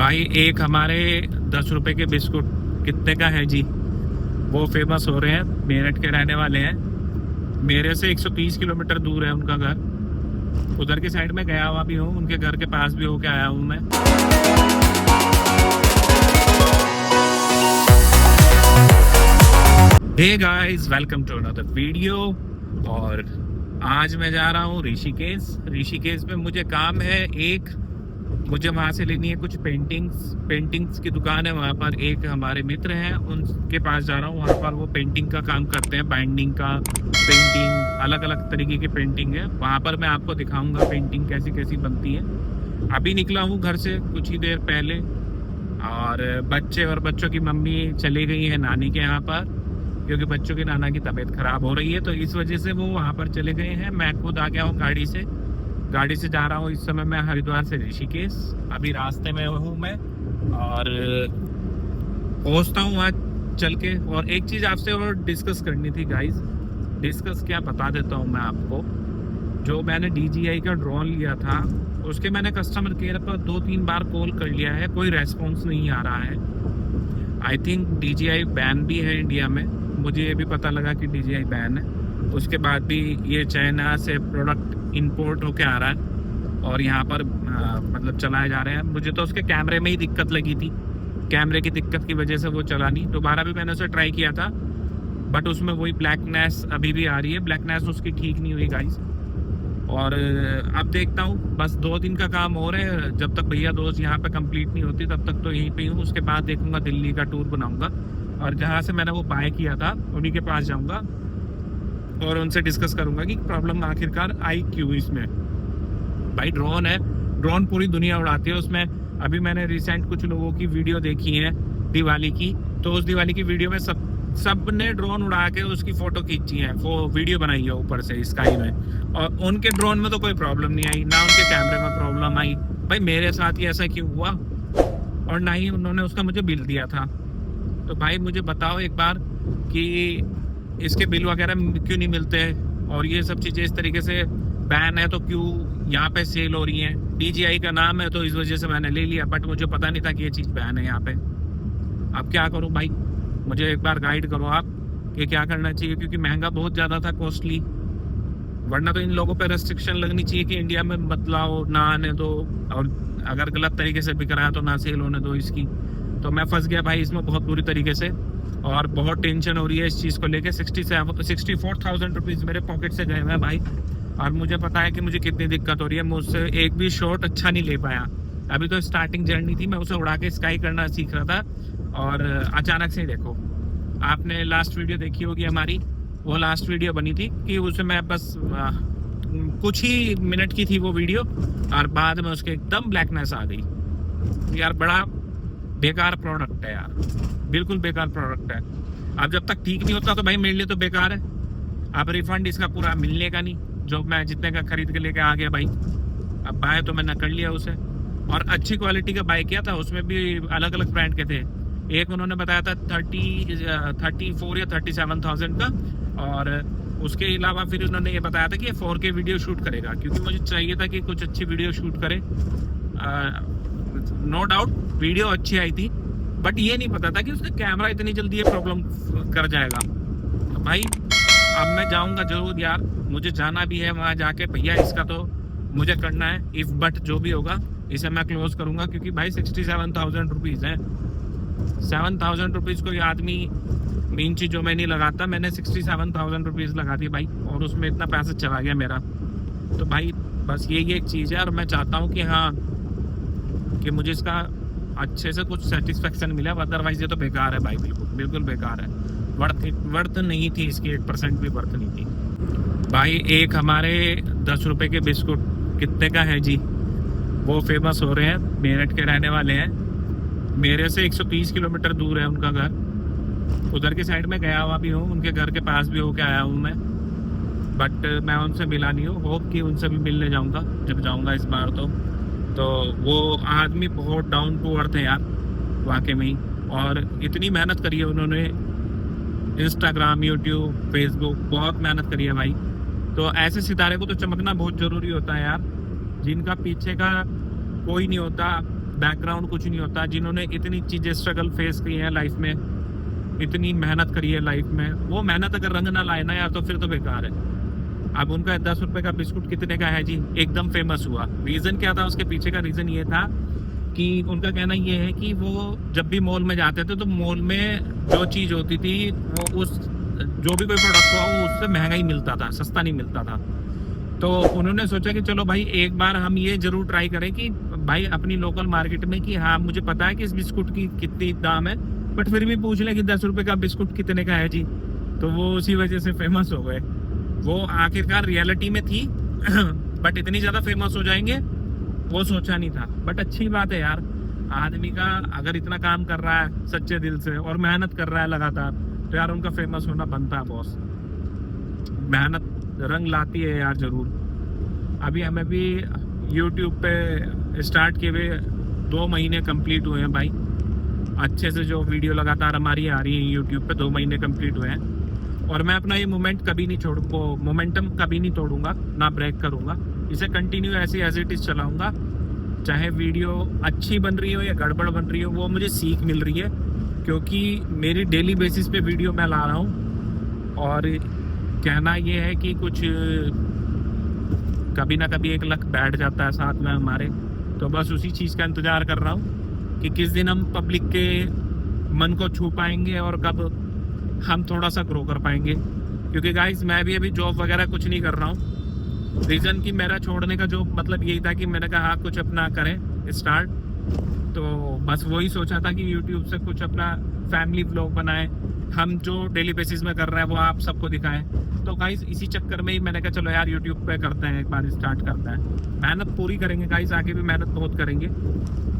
भाई एक हमारे 10 रुपए के बिस्कुट कितने का है जी। वो फेमस हो रहे हैं, मेरठ के रहने वाले हैं। मेरे से 130 किलोमीटर दूर है उनका घर। उधर की साइड में गया हुआ भी हूँ, उनके घर के पास भी होके आया हूँ मैं। Hey guys, welcome to another video. और आज मैं जा रहा हूँ ऋषिकेश में मुझे काम है। मुझे वहाँ से लेनी है कुछ पेंटिंग्स की दुकान है वहाँ पर। एक हमारे मित्र हैं, उनके पास जा रहा हूँ। वहाँ पर वो पेंटिंग का काम करते हैं, बाइंडिंग का, पेंटिंग, अलग अलग तरीके की पेंटिंग है। वहाँ पर मैं आपको दिखाऊंगा पेंटिंग कैसी कैसी बनती है। अभी निकला हूँ घर से कुछ ही देर पहले, और बच्चे और बच्चों की मम्मी चली गई है नानी के यहाँ पर, क्योंकि बच्चों की नाना की तबीयत खराब हो रही है, तो इस वजह से वो वहाँ पर चले गए हैं। मैं खुद आ गया हूँ गाड़ी से जा रहा हूँ। इस समय मैं हरिद्वार से ऋषिकेश अभी रास्ते में हूँ मैं, और पहुँचता हूँ वहाँ चल के। और एक चीज़ आपसे और डिस्कस करनी थी गाइज। डिस्कस क्या, बता देता हूँ मैं आपको। जो मैंने DJI का ड्रोन लिया था, उसके मैंने कस्टमर केयर पर 2-3 बार कॉल कर लिया है, कोई रेस्पॉन्स नहीं आ रहा है। आई थिंक DJI बैन भी है इंडिया में। मुझे ये भी पता लगा कि DJI बैन है। उसके बाद भी ये चाइना से प्रोडक्ट इंपोर्ट होके आ रहा है और यहाँ पर मतलब चलाए जा रहे हैं। मुझे तो उसके कैमरे में ही दिक्कत लगी थी, कैमरे की दिक्कत की वजह से वो चला नहीं। दोबारा भी मैंने उसे ट्राई किया था, बट उसमें वही ब्लैकनेस अभी भी आ रही है। ब्लैकनेस उसकी ठीक नहीं हुई गाइस। और अब देखता हूँ, बस 2 दिन का काम हो रहे हैं। जब तक भैया दोस्त यहाँ पे कंप्लीट नहीं होती तब तक तो यहीं पे हूँ। उसके बाद देखूंगा, दिल्ली का टूर बनाऊंगा, और जहाँ से मैंने वो बाय किया था उन्हीं के पास जाऊंगा और उनसे डिस्कस करूंगा कि प्रॉब्लम आखिरकार आई क्यों इसमें। भाई ड्रोन है, ड्रोन पूरी दुनिया उड़ाती है। उसमें अभी मैंने रिसेंट कुछ लोगों की वीडियो देखी है दिवाली की, तो उस दिवाली की वीडियो में सब ने ड्रोन उड़ा के उसकी फोटो खींची है, वो वीडियो बनाई है ऊपर से स्काई में, और उनके ड्रोन में तो कोई प्रॉब्लम नहीं आई, ना उनके कैमरे में प्रॉब्लम आई। भाई मेरे साथ ही ऐसा क्यों हुआ? और ना ही उन्होंने उसका मुझे बिल दिया था। तो भाई मुझे बताओ एक बार कि इसके बिल वगैरह क्यों नहीं मिलते हैं, और ये सब चीज़ें इस तरीके से बैन है तो क्यों यहाँ पे सेल हो रही हैं। DJI का नाम है तो इस वजह से मैंने ले लिया, बट मुझे पता नहीं था कि ये चीज़ बैन है यहाँ पे। अब क्या करूँ भाई, मुझे एक बार गाइड करो आप कि क्या करना चाहिए, क्योंकि महंगा बहुत ज़्यादा था, कॉस्टली। वरना तो इन लोगों पे रेस्ट्रिक्शन लगनी चाहिए कि इंडिया में मत लाओ, ना आने दो, और अगर गलत तरीके से बिक रहा है तो ना सेल होने दो इसकी। तो मैं फंस गया भाई इसमें बहुत बुरी तरीके से, और बहुत टेंशन हो रही है इस चीज़ को लेके। 64,000 रुपीज़ मेरे पॉकेट से गए हैं भाई, और मुझे पता है कि मुझे कितनी दिक्कत हो रही है। मुझसे एक भी शॉट अच्छा नहीं ले पाया। अभी तो स्टार्टिंग जर्नी थी, मैं उसे उड़ा के स्काई करना सीख रहा था, और अचानक से देखो, आपने लास्ट वीडियो देखी होगी हमारी, वो लास्ट वीडियो बनी थी कि उसमें मैं बस कुछ ही मिनट की थी वो वीडियो, और बाद में उसके एकदम ब्लैकनेस आ गई। यार बड़ा बेकार प्रोडक्ट है यार, बिल्कुल बेकार प्रोडक्ट है। अब जब तक ठीक नहीं होता तो भाई मेरे लिए तो बेकार है। अब रिफंड इसका पूरा मिलने का नहीं, जो मैं जितने का खरीद के लेके आ गया भाई। अब बाय तो मैंने कर लिया उसे, और अच्छी क्वालिटी का बाय किया था। उसमें भी अलग अलग ब्रांड के थे। एक उन्होंने बताया था 34 या 37,000 का, और उसके अलावा फिर उन्होंने ये बताया था कि ये 4K वीडियो शूट करेगा, क्योंकि मुझे चाहिए था कि कुछ अच्छी वीडियो शूट करे। नो डाउट वीडियो अच्छी आई थी, बट ये नहीं पता था कि उसका कैमरा इतनी जल्दी ये प्रॉब्लम कर जाएगा। तो भाई अब मैं जाऊंगा जरूर यार, मुझे जाना भी है वहाँ जाके। भैया इसका तो मुझे करना है, इफ बट जो भी होगा इसे मैं क्लोज करूंगा, क्योंकि भाई 67,000 रुपीज़ है। 7,000 रुपीज़ कोई आदमी मेन चीज़ जो मैं नहीं लगाता, मैंने 67,000 रुपीज़ लगा दी भाई, और उसमें इतना पैसा चला गया मेरा। तो भाई बस ये एक चीज़ है, और मैं चाहता हूँ कि हाँ, कि मुझे इसका अच्छे से कुछ सेटिस्फेक्शन मिला। अदरवाइज ये तो बेकार है भाई, बिल्कुल बेकार है। वर्थ नहीं थी इसकी, 1% भी वर्थ नहीं थी भाई। एक हमारे 10 रुपए के बिस्कुट कितने का है जी। वो फेमस हो रहे हैं, मेरठ के रहने वाले हैं। मेरे से 130 किलोमीटर दूर है उनका घर। उधर की साइड में गया हुआ भी हूँ, उनके घर के पास भी होके आया हूँ मैं, बट मैं उनसे मिला नहीं हूँ। होप कि उनसे भी मिलने जाऊँगा जब जाऊँगा इस बार। तो वो आदमी बहुत डाउन टू अर्थ है यार, वाकई में ही। और इतनी मेहनत करी है उन्होंने, इंस्टाग्राम, यूट्यूब, फेसबुक, बहुत मेहनत करी है भाई। तो ऐसे सितारे को तो चमकना बहुत ज़रूरी होता है यार, जिनका पीछे का कोई नहीं होता, बैकग्राउंड कुछ नहीं होता, जिन्होंने इतनी चीज़ें स्ट्रगल फेस की हैं लाइफ में, इतनी मेहनत करी है लाइफ में, वो मेहनत अगर रंग ना लाए ना यार तो फिर तो बेकार है। अब उनका 10 रुपए का बिस्कुट कितने का है जी, एकदम फेमस हुआ। रीज़न क्या था उसके पीछे का? रीज़न ये था कि उनका कहना ये है कि वो जब भी मॉल में जाते थे तो मॉल में जो चीज़ होती थी वो उस जो भी कोई प्रोडक्ट हुआ वो उससे महंगा ही मिलता था, सस्ता नहीं मिलता था। तो उन्होंने सोचा कि चलो भाई एक बार हम ये जरूर ट्राई करें कि भाई अपनी लोकल मार्केट में, कि हाँ मुझे पता है कि इस बिस्कुट की कितनी दाम है, बट फिर भी पूछ लें कि 10 रुपए का बिस्कुट कितने का है जी। तो वो उसी वजह से फेमस हो गए। वो आखिरकार रियलिटी में थी बट इतनी ज़्यादा फेमस हो जाएंगे वो सोचा नहीं था। बट अच्छी बात है यार, आदमी का अगर इतना काम कर रहा है सच्चे दिल से और मेहनत कर रहा है लगातार, तो यार उनका फेमस होना बनता है बॉस। मेहनत रंग लाती है यार जरूर। अभी हमें भी YouTube पे स्टार्ट किए हुए 2 महीने कंप्लीट हुए हैं भाई। अच्छे से जो वीडियो लगातार हमारी आ रही है YouTube पे 2 महीने कंप्लीट हुए हैं। और मैं अपना ये मोमेंटम कभी नहीं तोड़ूंगा, ना ब्रेक करूंगा। इसे कंटिन्यू ऐसे एज इट इज चलाऊंगा। चाहे वीडियो अच्छी बन रही हो या गड़बड़ बन रही हो, वो मुझे सीख मिल रही है, क्योंकि मेरी डेली बेसिस पे वीडियो मैं ला रहा हूँ। और कहना ये है कि कुछ कभी ना कभी एक लक बैठ जाता है साथ में हमारे, तो बस उसी चीज़ का इंतज़ार कर रहा हूँ कि किस दिन हम पब्लिक के मन को छू पाएंगे और कब हम थोड़ा सा ग्रो कर पाएंगे। क्योंकि गाइस मैं भी अभी जॉब वगैरह कुछ नहीं कर रहा हूँ। रीज़न कि मेरा छोड़ने का जो मतलब यही था कि मैंने कहा हाँ कुछ अपना करें स्टार्ट, तो बस वही सोचा था कि यूट्यूब से कुछ अपना फैमिली व्लॉग बनाएं, हम जो डेली बेसिस में कर रहे हैं वो आप सबको दिखाएं। तो गाइस इसी चक्कर में ही मैंने कहा चलो यार यूट्यूब पे करते हैं, एक बार स्टार्ट करते हैं। मेहनत पूरी करेंगे गाइस, आगे भी मेहनत बहुत करेंगे।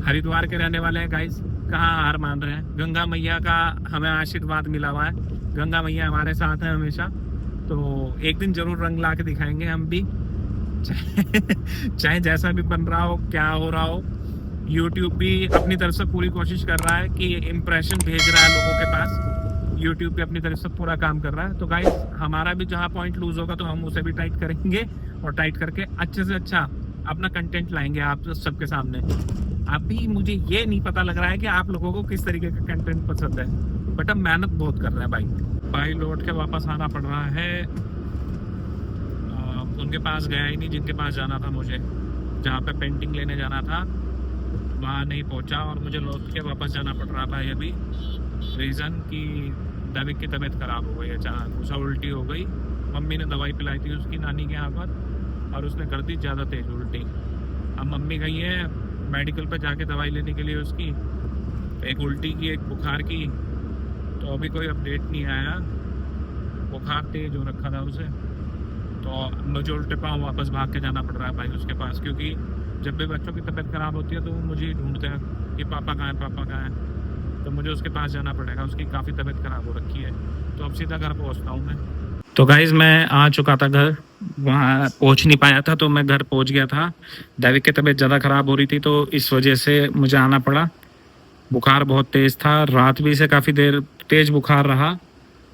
हरिद्वार के रहने वाले हैं गाइस, कहाँ हार मान रहे हैं। गंगा मैया का हमें आशीर्वाद मिला हुआ है, गंगा मैया हमारे साथ हैं हमेशा। तो एक दिन जरूर रंग ला के दिखाएंगे हम भी, चाहे जैसा भी बन रहा हो, क्या हो रहा हो। यूट्यूब भी अपनी तरफ से पूरी कोशिश कर रहा है कि इम्प्रेशन भेज रहा है लोगों के पास। यूट्यूब भी अपनी तरफ से पूरा काम कर रहा है। तो गाइस हमारा भी जहाँ पॉइंट लूज होगा तो हम उसे भी टाइट करेंगे, और टाइट करके अच्छे से अच्छा अपना कंटेंट लाएंगे आप सबके सामने। अभी मुझे ये नहीं पता लग रहा है कि आप लोगों को किस तरीके का कंटेंट पसंद है, बट हम मेहनत बहुत कर रहे हैं भाई लौट के वापस आना पड़ रहा है। उनके पास गया ही नहीं जिनके पास जाना था मुझे, जहाँ पे पेंटिंग लेने जाना था वहाँ नहीं पहुँचा, और मुझे लौट के वापस जाना पड़ रहा था अभी। रीज़न कि दैविक की तबीयत ख़राब हो गई अचानक, उसे उल्टी हो गई। मम्मी ने दवाई पिलाई थी उसकी नानी के यहाँ पर, और उसने कर दी ज़्यादा तेज़ उल्टी। अब मम्मी गई है मेडिकल पर जाके दवाई लेने के लिए उसकी, एक उल्टी की एक बुखार की। तो अभी कोई अपडेट नहीं आया, बुखार तेज हो रखा था उसे। तो मुझे उल्टे पाँव वापस भाग के जाना पड़ रहा है भाई उसके पास, क्योंकि जब भी बच्चों की तबीयत ख़राब होती है तो वो मुझे ही ढूंढते हैं कि पापा कहाँ है, पापा कहाँ है। तो मुझे उसके पास जाना पड़ेगा, उसकी काफ़ी तबीयत ख़राब हो रखी है। तो अब सीधा घर पहुँचता हूँ मैं। तो गाइज़ मैं आ चुका था घर, वहाँ पहुँच नहीं पाया था तो मैं घर पहुँच गया था। दैविक की तबीयत ज़्यादा ख़राब हो रही थी तो इस वजह से मुझे आना पड़ा। बुखार बहुत तेज़ था, रात भी से काफ़ी देर तेज़ बुखार रहा,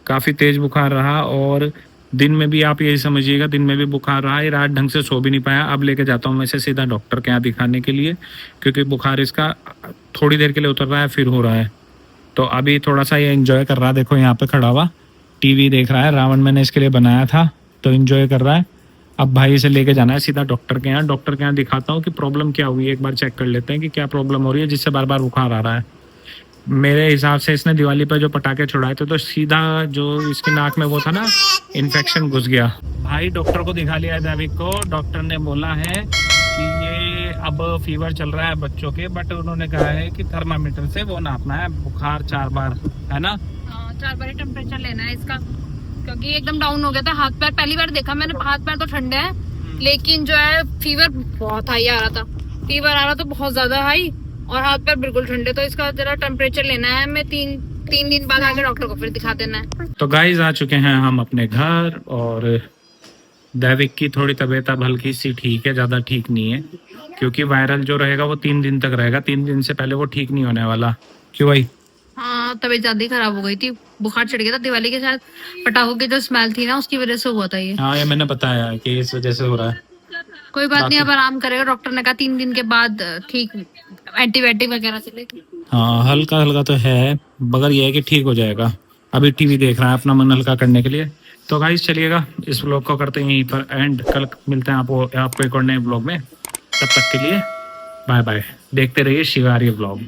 काफ़ी तेज़ बुखार रहा। और दिन में भी आप यही समझिएगा, दिन में भी बुखार रहा। ये रात ढंग से सो भी नहीं पाया। अब लेके जाता हूँ मैं इसे सीधा डॉक्टर के यहाँ दिखाने के लिए, क्योंकि बुखार इसका थोड़ी देर के लिए उतर रहा है फिर हो रहा है। तो अभी थोड़ा सा ये एंजॉय कर रहा है, देखो यहाँ पे खड़ा हुआ टीवी देख रहा है। रावण मैंने इसके लिए बनाया था तो एंजॉय कर रहा है। अब भाई इसे लेके जाना है सीधा डॉक्टर के यहाँ। डॉक्टर के यहाँ दिखाता हूँ कि प्रॉब्लम क्या हुई है, एक बार चेक कर लेते हैं कि क्या प्रॉब्लम हो रही है जिससे बार बार बुखार आ रहा है। मेरे हिसाब से इसने दिवाली पर जो पटाखे छुड़ाए थे तो सीधा जो इसकी नाक में वो था ना, इन्फेक्शन घुस गया। भाई डॉक्टर को दिखा लिया है दैविक को। डॉक्टर ने बोला है कि ये अब फीवर चल रहा है बच्चों के, बट उन्होंने कहा है कि थर्मामीटर से वो नापना है बुखार 4 बार, है ना? 4 बार टेम्परेचर लेना है इसका, क्योंकि एकदम डाउन हो गया था। हाथ पैर पहली बार देखा मैंने, हाथ पैर तो ठंडे हैं लेकिन जो है फीवर बहुत हाई आ रहा था। फीवर आ रहा था बहुत ज्यादा हाई, और हाथ पैर बिल्कुल ठंडे। तो इसका जरा टेम्परेचर लेना है। मैं तीन दिन बाद आगे डॉक्टर को फिर दिखा देना है। तो गाइस आ चुके हैं हम अपने घर, और दैविक की थोड़ी तबीयत अब हल्की सी ठीक है, ज़्यादा ठीक नहीं है, क्योंकि वायरल जो रहेगा वो 3 दिन तक रहेगा। 3 दिन से पहले वो ठीक नहीं होने वाला। क्यों भाई? हाँ, तबीयत ज्यादा ही खराब हो गई थी, बुखार चढ़ गया था। दिवाली के साथ पटाखों की जो स्मेल थी ना उसकी वजह से हुआ था ये। हाँ ये मैंने बताया कि इस वजह से हो रहा है। कोई बात नहीं, बाकी- अब आराम करेगा। डॉक्टर ने कहा 3 दिन के बाद ठीक एंटीबायोटिक वगैरह चलेगी। हाँ हल्का हल्का तो है, मगर ये है कि ठीक हो जाएगा। अभी टीवी देख रहा है अपना मन हल्का करने के लिए। तो गाइस चलिएगा, इस ब्लॉग को करते हैं यहीं पर एंड। कल मिलते हैं आपको एक और नए ब्लॉग में। तब तक के लिए बाय बाय। देखते रहिए शिवारी ब्लॉग।